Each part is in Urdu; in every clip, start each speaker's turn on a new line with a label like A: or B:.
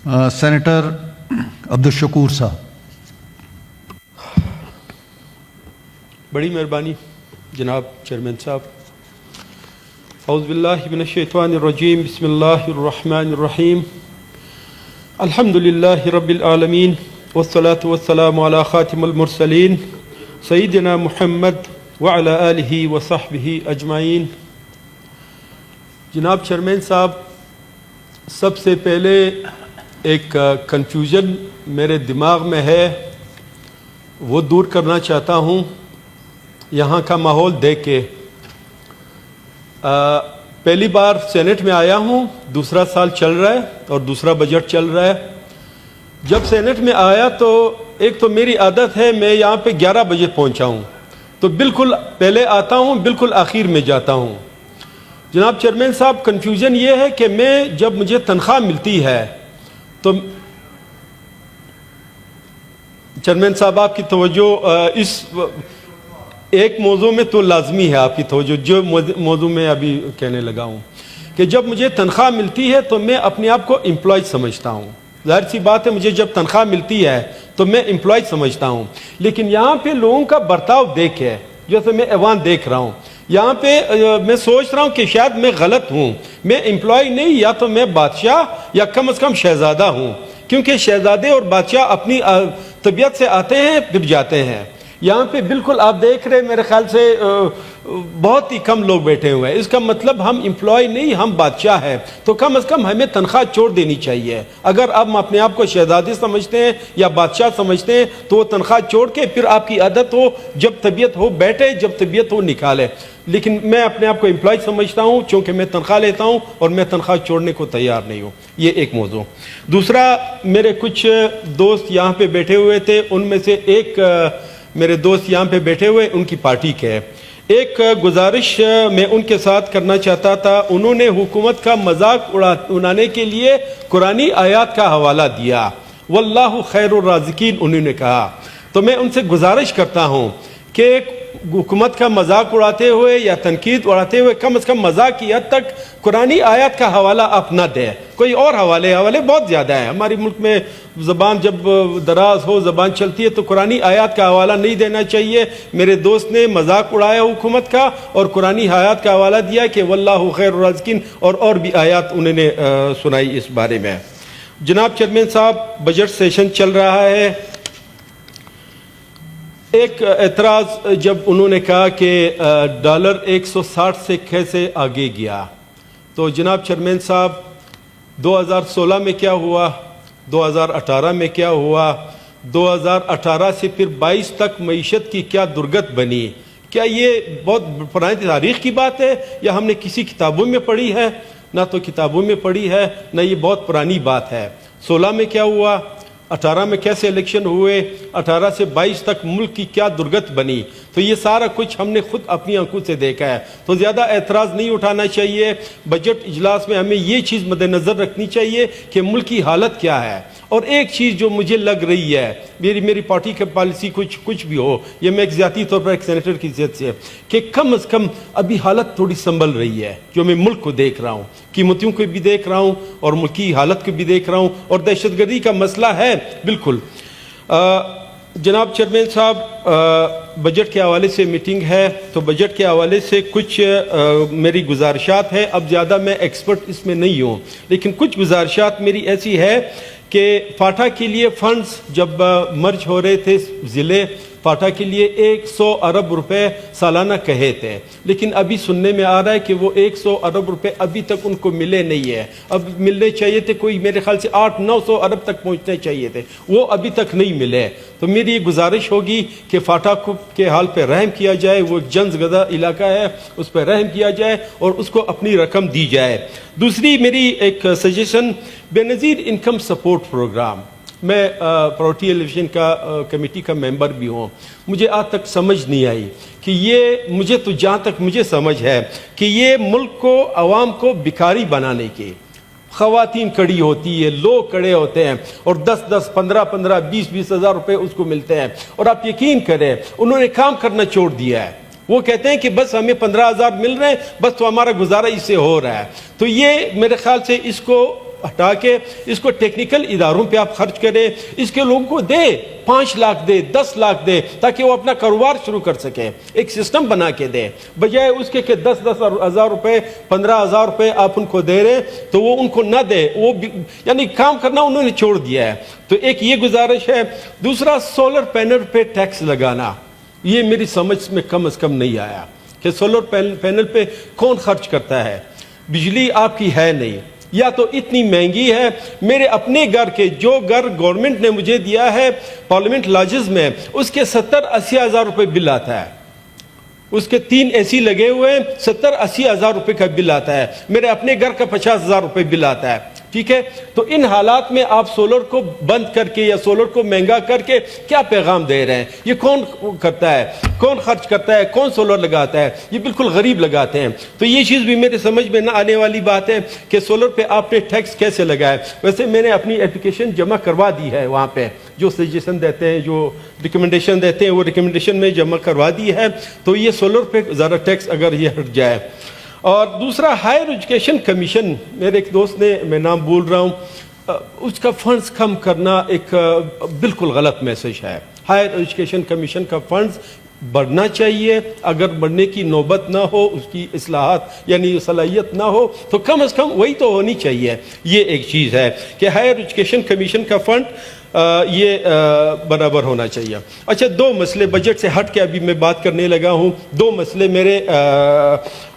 A: سینیٹر عبدالشکور صاحب.
B: بڑی مہربانی جناب چیئرمین صاحب. اعوذ باللہ من الشیطان الرجیم. بسم اللہ الرحمن الرحیم. الحمد للہ رب العالمین والصلاة والسلام علی خاتم المرسلین سیدنا محمد وعلی آلہ وصحبہ اجمعین. جناب چیئرمین صاحب، سب سے پہلے ایک کنفیوژن میرے دماغ میں ہے، وہ دور کرنا چاہتا ہوں. یہاں کا ماحول دیکھ کے پہلی بار سینٹ میں آیا ہوں، دوسرا سال چل رہا ہے اور دوسرا بجٹ چل رہا ہے. جب سینٹ میں آیا تو ایک تو میری عادت ہے، میں یہاں پہ 11 بجے پہنچا ہوں، تو بالکل پہلے آتا ہوں، بالکل آخر میں جاتا ہوں. جناب چیئرمین صاحب، کنفیوژن یہ ہے کہ میں جب مجھے تنخواہ ملتی ہے تو چیئرمین صاحب آپ کی توجہ اس ایک موضوع میں تو لازمی ہے، آپ کی توجہ جو موضوع میں ابھی کہنے لگا ہوں کہ جب مجھے تنخواہ ملتی ہے تو میں اپنے آپ کو امپلائی سمجھتا ہوں. ظاہر سی بات ہے، مجھے جب تنخواہ ملتی ہے تو میں امپلائی سمجھتا ہوں. لیکن یہاں پہ لوگوں کا برتاؤ دیکھ کے، جیسے میں ایوان دیکھ رہا ہوں، یہاں پہ میں سوچ رہا ہوں کہ شاید میں غلط ہوں. میں امپلائی نہیں، یا تو میں بادشاہ یا کم از کم شہزادہ ہوں، کیونکہ شہزادے اور بادشاہ اپنی طبیعت سے آتے ہیں پھر جاتے ہیں. یہاں پہ بالکل آپ دیکھ رہے، میرے خیال سے بہت ہی کم لوگ بیٹھے ہوئے ہیں. اس کا مطلب ہم امپلائی نہیں، ہم بادشاہ ہیں. تو کم از کم ہمیں تنخواہ چھوڑ دینی چاہیے. اگر آپ اپنے آپ کو شہزادی سمجھتے ہیں یا بادشاہ سمجھتے ہیں تو وہ تنخواہ چھوڑ کے پھر آپ کی عادت ہو، جب طبیعت ہو بیٹھے، جب طبیعت ہو نکالے. لیکن میں اپنے آپ کو امپلائی سمجھتا ہوں چونکہ میں تنخواہ لیتا ہوں اور میں تنخواہ چھوڑنے کو تیار نہیں ہوں. یہ ایک موضوع. دوسرا، میرے کچھ دوست یہاں پہ بیٹھے ہوئے تھے، ان میں سے ایک میرے دوست یہاں پہ بیٹھے ہوئے ان کی پارٹی کے ایک گزارش میں ان کے ساتھ کرنا چاہتا تھا. انہوں نے حکومت کا مذاق اڑانے کے لیے قرآنی آیات کا حوالہ دیا. واللہ خیر الرازقین انہوں نے کہا. تو میں ان سے گزارش کرتا ہوں کہ حکومت کا مذاق اڑاتے ہوئے یا تنقید اڑاتے ہوئے کم از کم مذاق کی حد تک قرآنی آیات کا حوالہ آپ نہ دیں. کوئی اور حوالے بہت زیادہ ہیں. ہماری ملک میں زبان جب دراز ہو، زبان چلتی ہے، تو قرآنی آیات کا حوالہ نہیں دینا چاہیے. میرے دوست نے مذاق اڑایا حکومت کا اور قرآنی آیات کا حوالہ دیا کہ واللہ خیر الرازقین، اور بھی آیات انہوں نے سنائی اس بارے میں. جناب چیئرمین صاحب، بجٹ سیشن چل رہا ہے. ایک اعتراض جب انہوں نے کہا کہ ڈالر 160 سے کیسے آگے گیا، تو جناب چیئرمین صاحب 2016 میں کیا ہوا، 2018 میں کیا ہوا، 2018 سے پھر 22 تک معیشت کی کیا درگت بنی. کیا یہ بہت پرانی تاریخ کی بات ہے یا ہم نے کسی کتابوں میں پڑھی ہے؟ نہ تو کتابوں میں پڑھی ہے، نہ یہ بہت پرانی بات ہے. 16 میں کیا ہوا، 18 میں کیسے الیکشن ہوئے، 18 سے 22 تک ملک کی کیا درگت بنی، تو یہ سارا کچھ ہم نے خود اپنی آنکھوں سے دیکھا ہے. تو زیادہ اعتراض نہیں اٹھانا چاہیے. بجٹ اجلاس میں ہمیں یہ چیز مد نظر رکھنی چاہیے کہ ملک کی حالت کیا ہے. اور ایک چیز جو مجھے لگ رہی ہے، میری پارٹی کی پالیسی کچھ بھی ہو، یہ میں ایک ذاتی طور پر ایک سینیٹر کی حیثیت سے، کہ کم از کم ابھی حالت تھوڑی سنبھل رہی ہے. جو میں ملک کو دیکھ رہا ہوں، قیمتوں کو بھی دیکھ رہا ہوں اور ملکی حالت کو بھی دیکھ رہا ہوں، اور دہشت گردی کا مسئلہ ہے بالکل. جناب چیئرمین صاحب، بجٹ کے حوالے سے میٹنگ ہے، تو بجٹ کے حوالے سے کچھ میری گزارشات ہے. اب زیادہ میں ایکسپرٹ اس میں نہیں ہوں، لیکن کچھ گزارشات میری ایسی ہے کہ فاٹا کے لیے فنڈز جب مرج ہو رہے تھے، ضلع فاٹا کے لیے 100 ارب روپے سالانہ کہے تھے، لیکن ابھی سننے میں آ رہا ہے کہ وہ 100 ارب روپے ابھی تک ان کو ملے نہیں ہے. اب ملنے چاہیے تھے، کوئی میرے خیال سے 800-900 ارب تک پہنچنے چاہیے تھے، وہ ابھی تک نہیں ملے. تو میری یہ گزارش ہوگی کہ فاٹا کے حال پہ رحم کیا جائے. وہ جن زدہ علاقہ ہے، اس پہ رحم کیا جائے اور اس کو اپنی رقم دی جائے. دوسری میری ایک سجیشن، بے نظیر انکم سپورٹ پروگرام. میں پراورٹی ایلیویشن کا کمیٹی کا ممبر بھی ہوں. مجھے آج تک سمجھ نہیں آئی کہ مجھے تو جہاں تک مجھے سمجھ ہے کہ یہ ملک کو، عوام کو بیکاری بنانے کے، خواتین کڑی ہوتی ہے، لوگ کڑے ہوتے ہیں اور 10-10, 15-15, 20-20 ہزار روپے اس کو ملتے ہیں. اور آپ یقین کریں انہوں نے کام کرنا چھوڑ دیا ہے. وہ کہتے ہیں کہ بس ہمیں 15,000 مل رہے ہیں، بس تو ہمارا گزارا اس سے ہو رہا ہے. تو یہ میرے خیال سے اس کو ہٹا کے اس کو ٹیکنیکل اداروں پہ آپ خرچ کریں, اس کے لوگوں کو دے, 5 لاکھ دے, 10 لاکھ دے, تاکہ وہ اپنا کاروبار شروع کر سکیں, ایک سسٹم بنا کے دے, بجائے اس کے کہ 10 ہزار روپے 15 ہزار روپے آپ ان کو دے رہے تو وہ ان کو نہ دے, وہ یعنی کام کرنا انہوں نے چھوڑ دیا ہے. تو ایک یہ گزارش ہے. دوسرا, سولر پینل پہ ٹیکس لگانا, یہ میری سمجھ میں کم از کم نہیں آیا کہ سولر پینل پہ کون خرچ کرتا ہے. بجلی آپ کی ہے نہیں, یا تو اتنی مہنگی ہے. میرے اپنے گھر کے جو گھر گورنمنٹ نے مجھے دیا ہے پارلیمنٹ لاجز میں, اس کے 70-80 ہزار روپے بل آتا ہے. اس کے 3 AC لگے ہوئے ہیں, 70-80 ہزار روپے کا بل آتا ہے. میرے اپنے گھر کا 50 ہزار روپے بل آتا ہے. ٹھیک ہے, تو ان حالات میں آپ سولر کو بند کر کے یا سولر کو مہنگا کر کے کیا پیغام دے رہے ہیں؟ یہ کون کرتا ہے, کون خرچ کرتا ہے, کون سولر لگاتا ہے؟ یہ بالکل غریب لگاتے ہیں. تو یہ چیز بھی میرے سمجھ میں نہ آنے والی بات ہے کہ سولر پہ آپ نے ٹیکس کیسے لگائے. ویسے میں نے اپنی اپلیکیشن جمع کروا دی ہے, وہاں پہ جو سجیشن دیتے ہیں, جو ریکمنڈیشن دیتے ہیں, وہ ریکمنڈیشن میں جمع کروا دی ہے. تو یہ سولر پہ ذرا ٹیکس اگر یہ ہٹ جائے. اور دوسرا, ہائر ایجوکیشن کمیشن, میرے ایک دوست نے, میں نام بول رہا ہوں, اس کا فنڈز کم کرنا ایک بالکل غلط میسج ہے. ہائر ایجوکیشن کمیشن کا فنڈز بڑھنا چاہیے. اگر بڑھنے کی نوبت نہ ہو, اس کی اصلاحات یعنی صلاحیت نہ ہو, تو کم از کم وہی تو ہونی چاہیے. یہ ایک چیز ہے کہ ہائر ایجوکیشن کمیشن کا فنڈ یہ برابر ہونا چاہیے. اچھا, 2 مسئلے بجٹ سے ہٹ کے ابھی میں بات کرنے لگا ہوں. 2 مسئلے میرے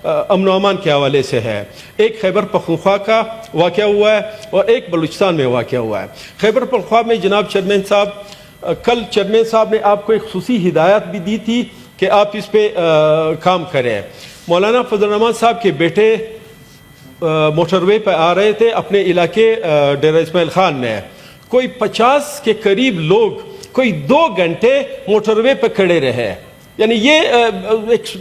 B: امن و امان کے حوالے سے ہے. ایک خیبر پختونخوا کا واقعہ ہوا ہے اور ایک بلوچستان میں واقعہ ہوا ہے. خیبر پختونخوا میں جناب چیئرمین صاحب, کل چیئرمین صاحب نے آپ کو ایک خصوصی ہدایت بھی دی تھی کہ آپ اس پہ کام کریں. مولانا فضل الرحمان صاحب کے بیٹے موٹر وے پہ آ رہے تھے اپنے علاقے ڈیرہ اسماعیل خان میں. کوئی 50 کے قریب لوگ کوئی 2 گھنٹے موٹر وے پہ کھڑے رہے. یعنی یہ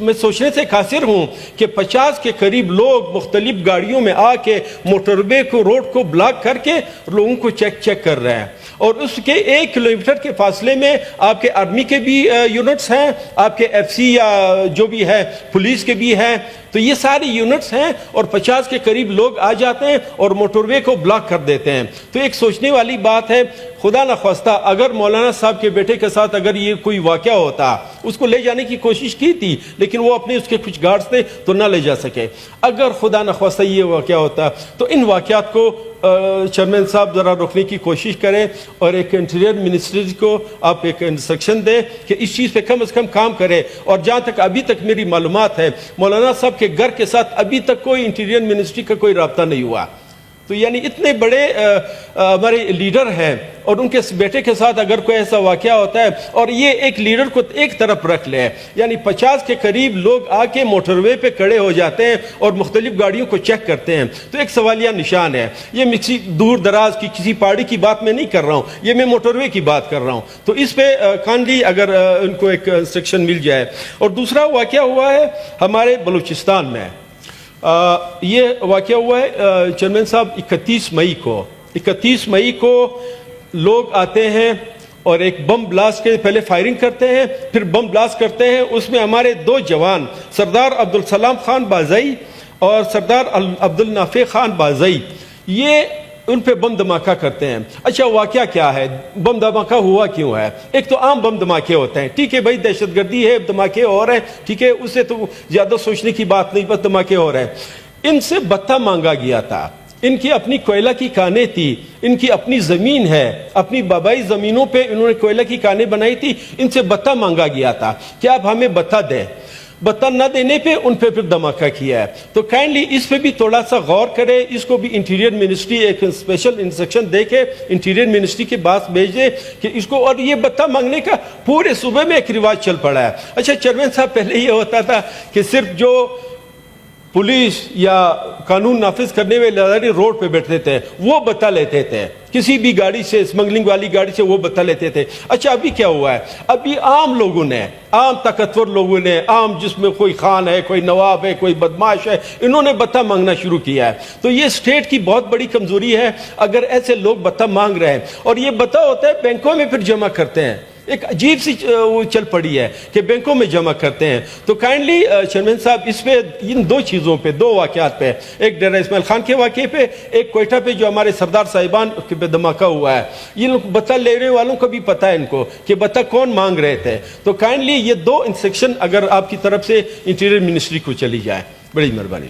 B: میں سوچنے سے قاصر ہوں کہ 50 کے قریب لوگ مختلف گاڑیوں میں آ کے موٹر وے کو, روڈ کو بلاک کر کے لوگوں کو چیک کر رہے ہیں. اور اس کے 1 کلومیٹر کے فاصلے میں آپ کے آرمی کے بھی یونٹس ہیں, آپ کے FC یا جو بھی ہے پولیس کے بھی ہیں. تو یہ ساری یونٹس ہیں اور 50 کے قریب لوگ آ جاتے ہیں اور موٹر وے کو بلاک کر دیتے ہیں. تو ایک سوچنے والی بات ہے. خدا نخواستہ اگر مولانا صاحب کے بیٹے کے ساتھ اگر یہ کوئی واقعہ ہوتا, اس کو لے جانے کی کوشش کی تھی لیکن وہ اپنے اس کے کچھ گارڈز تھے تو نہ لے جا سکے. اگر خدا نخواستہ یہ واقعہ ہوتا تو ان واقعات کو چیئرمین صاحب ذرا روکنے کی کوشش کریں اور ایک انٹیریئر منسٹری کو آپ ایک انسٹرکشن دیں کہ اس چیز پہ کم از کم کام کرے. اور جہاں تک ابھی تک میری معلومات ہے, مولانا صاحب کے گھر کے ساتھ ابھی تک کوئی انٹیریئر منسٹری کا کوئی رابطہ نہیں ہوا. تو یعنی اتنے بڑے ہمارے لیڈر ہیں اور ان کے بیٹے کے ساتھ اگر کوئی ایسا واقعہ ہوتا ہے, اور یہ ایک لیڈر کو ایک طرف رکھ لے, یعنی 50 کے قریب لوگ آ کے موٹر وے پہ کھڑے ہو جاتے ہیں اور مختلف گاڑیوں کو چیک کرتے ہیں, تو ایک سوالیہ نشان ہے. یہ کسی دور دراز کی کسی پہاڑی کی بات میں نہیں کر رہا ہوں, یہ میں موٹر وے کی بات کر رہا ہوں. تو اس پہ کائنڈلی اگر ان کو ایک انسٹرکشن مل جائے. اور دوسرا واقعہ ہوا ہے ہمارے بلوچستان میں. یہ واقعہ ہوا ہے چیئرمین صاحب 31 مئی کو لوگ آتے ہیں اور ایک بم بلاسٹ کے پہلے فائرنگ کرتے ہیں, پھر بم بلاسٹ کرتے ہیں. اس میں ہمارے 2 جوان سردار عبدالسلام خان بازئی اور سردار عبدالنافع خان بازئی, یہ ان پہ بم دھماکہ کرتے ہیں. اچھا, واقعہ کیا ہے, بم دھماکہ ہوا کیوں ہے؟ ایک تو عام بم دھماکے ہوتے ہیں, ٹھیک ہے بھائی, دہشت گردی ہے, دھماکے ہو رہے ہیں, ٹھیک ہے, اس سے تو زیادہ سوچنے کی بات نہیں, بس دھماکے ہو رہے ہیں. ان سے بتہ مانگا گیا تھا, ان کی اپنی کوئلہ کی کانیں تھی, ان کی اپنی زمین ہے, اپنی بابائی زمینوں پہ انہوں نے کوئلہ کی کانیں بنائی تھی. ان سے بتہ مانگا گیا تھا کہ آپ ہمیں بتہ دیں. بتہ نہ دینے پہ ان پہ پھر دھماکہ کیا ہے. تو کائنڈلی اس پہ بھی تھوڑا سا غور کرے. اس کو بھی انٹیریئر منسٹری ایک اسپیشل انسٹرکشن دے کے انٹیریئر منسٹری کے پاس بھیج دے کہ اس کو, اور یہ بتہ مانگنے کا پورے صوبے میں ایک رواج چل پڑا ہے. اچھا چیئرمین صاحب, پہلے یہ ہوتا تھا کہ صرف جو پولیس یا قانون نافذ کرنے والے ادارے روڈ پہ بیٹھتے تھے وہ بتا لیتے تھے, کسی بھی گاڑی سے, اسمگلنگ والی گاڑی سے وہ بتا لیتے تھے. اچھا, ابھی کیا ہوا ہے, ابھی عام لوگوں نے, عام طاقتور لوگوں نے, عام جس میں کوئی خان ہے, کوئی نواب ہے, کوئی بدماش ہے, انہوں نے بتا مانگنا شروع کیا ہے. تو یہ اسٹیٹ کی بہت بڑی کمزوری ہے اگر ایسے لوگ بتا مانگ رہے ہیں. اور یہ بتا ہوتا ہے بینکوں میں پھر جمع کرتے ہیں. ایک عجیب سی وہ چل پڑی ہے کہ بینکوں میں جمع کرتے ہیں. تو کائنڈلی چیئرمین صاحب اس پہ ان دو چیزوں پہ دو واقعات پہ ایک ڈیرہ اسماعیل خان کے واقعے پہ ایک کوئٹہ پہ جو ہمارے سردار صاحبان پہ دھماکہ ہوا ہے یہ لوگ بتا لینے والوں کو بھی پتہ ہے ان کو کہ بتا کون مانگ رہے تھے. تو کائنڈلی یہ دو انسٹرکشن اگر آپ کی طرف سے انٹیریئر منسٹری کو چلی جائے بڑی مہربانی.